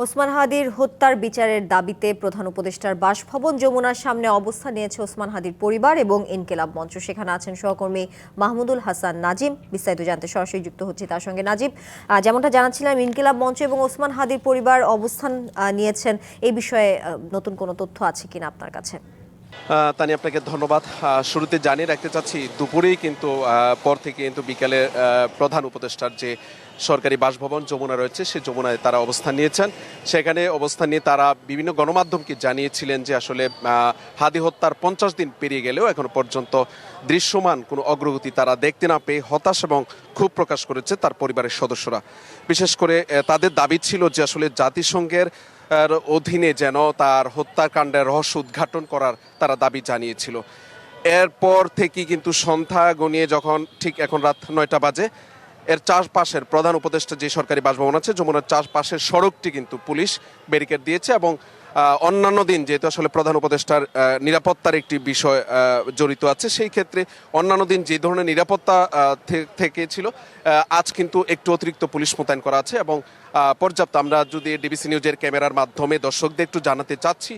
ওসমান হাদির হত্যার বিচারের দাবিতে প্রধান উপদেষ্টার বাসভবন যমুনার সামনে অবস্থান নিয়েছে ওসমান হাদির পরিবার এবং ইনকিলাব মঞ্চ। সেখানে আছেন সহকর্মী মাহমুদুল হাসান নাজিম। বিস্তারিত জানতে সরাসরি যুক্ত হচ্ছে তার সঙ্গে নাজিম। যেমনটা জানাচ্ছিলাম, ইনকিলাব মঞ্চ এবং ওসমান হাদির পরিবার অবস্থান নিয়েছেন, এই বিষয়ে নতুন কোনো তথ্য আছে কিনা আপনার কাছে? তানি, আপনাকে ধন্যবাদ। শুরুতে জানিয়ে রাখতে চাচ্ছি, দুপুরেই কিন্তু পর থেকে কিন্তু বিকালে প্রধান উপদেষ্টার যে সরকারি বাসভবন যমুনা রয়েছে, সেই যমুনায় তারা অবস্থান নিয়েছেন। সেখানে অবস্থান নিয়ে তারা বিভিন্ন গণমাধ্যমকে জানিয়েছিলেন যে আসলে হাদি হত্যার 50 দিন পেরিয়ে গেলেও এখনো পর্যন্ত দৃশ্যমান কোনো অগ্রগতি তারা দেখতে না পেয়ে হতাশ এবং ক্ষোভ প্রকাশ করেছে তার পরিবারের সদস্যরা। বিশেষ করে তাদের দাবি ছিল যে আসলে জাতিসংঘের অধীনে যেন তার হত্যাকাণ্ডের রহস্য উদ্ঘাটন করার তারা দাবি জানিয়েছিল। এরপর থেকে কিন্তু সন্ধ্যা গনিয়ে যখন ঠিক এখন রাত 9টা বাজে, এর চারপাশের প্রধান উপদেষ্টা যে সরকারি বাসভবন আছে যমুনার চারপাশের সড়কটি কিন্তু পুলিশ ব্যারিকেড দিয়েছে এবং অন্যান্য দিন যেহেতু আসলে প্রধান উপদেষ্টার নিরাপত্তার একটি বিষয় জড়িত আছে, সেই ক্ষেত্রে অন্যান্য দিন যে ধরনের নিরাপত্তা থেকে ছিল, আজ কিন্তু একটু অতিরিক্ত পুলিশ মোতায়েন করা আছে এবং পর্যাপ্ত। আমরা যদি ডিবিসি নিউজের ক্যামেরার মাধ্যমে দর্শকদের একটু জানাতে চাচ্ছি,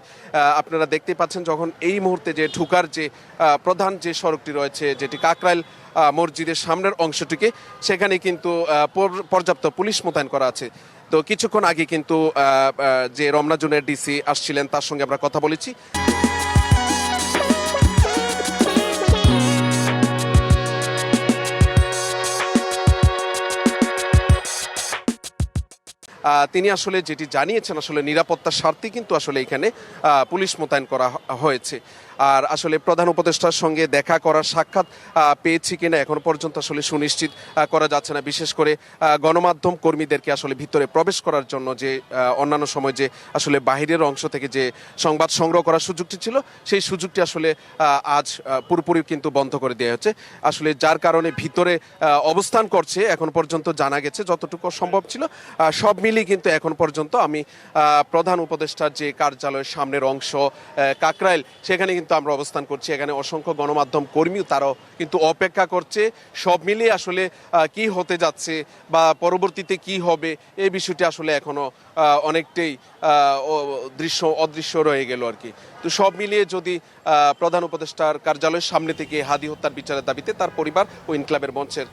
আপনারা দেখতে পাচ্ছেন যখন এই মুহূর্তে যে ঢুকার যে প্রধান যে সড়কটি রয়েছে, যেটি কাকরাইল মসজিদের সামনের অংশটিকে, সেখানে কিন্তু পর্যাপ্ত পুলিশ মোতায়েন করা আছে। তো কিছুক্ষণ আগে কিন্তু যে রমনা জোনের ডিসি আসছিলেন, তার সঙ্গে আমরা কথা বলেছি। তিনি আসলে যেটি জানিয়েছেন, আসলে নিরাপত্তার স্বার্থে কিন্তু আসলে এখানে পুলিশ মোতায়েন করা হয়েছে। আর আসলে প্রধান উপদেষ্টার সঙ্গে দেখা করার সাক্ষাৎ পেয়েছি কিনা এখনো পর্যন্ত আসলে সুনিশ্চিত করা যাচ্ছে না। বিশেষ করে গণমাধ্যম কর্মীদেরকে আসলে ভিতরে প্রবেশ করার জন্য যে অন্যান্য সময় যে আসলে বাহিরের অংশ থেকে যে সংবাদ সংগ্রহ করার সুযোগটি ছিল, সেই সুযোগটি আসলে আজ পুরোপুরি কিন্তু বন্ধ করে দেওয়া হচ্ছে। আসলে যার কারণে ভিতরে অবস্থান করছে এখন পর্যন্ত জানা গেছে যতটুকু সম্ভব ছিল। সব মিলিয়ে কিন্তু এখন পর্যন্ত আমি প্রধান উপদেষ্টার যে কার্যালয়ের সামনের অংশ কাকরাইল, সেখানে কিন্তু আমরা অবস্থান করছি। এখানে অসংখ্য গণমাধ্যম কর্মীও তারাও কিন্তু অপেক্ষা করছে। সব মিলিয়ে আসলে কি হতে যাচ্ছে বা পরবর্তীতে কি হবে, এই বিষয়টি আসলে এখনো অনেকটাই অদৃশ্য রয়ে গেল আর কি। তো সব মিলিয়ে যদি প্রধান উপদেষ্টার কার্যালয়ের সামনে থেকে হাদি হত্যার বিচারের দাবিতে তার পরিবার ও ইনকিলাবের মঞ্চের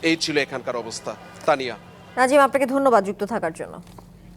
এই ছিল এখানকার অবস্থা। তানিয়া। নাজিম, আপনাকে ধন্যবাদ যুক্ত থাকার জন্য।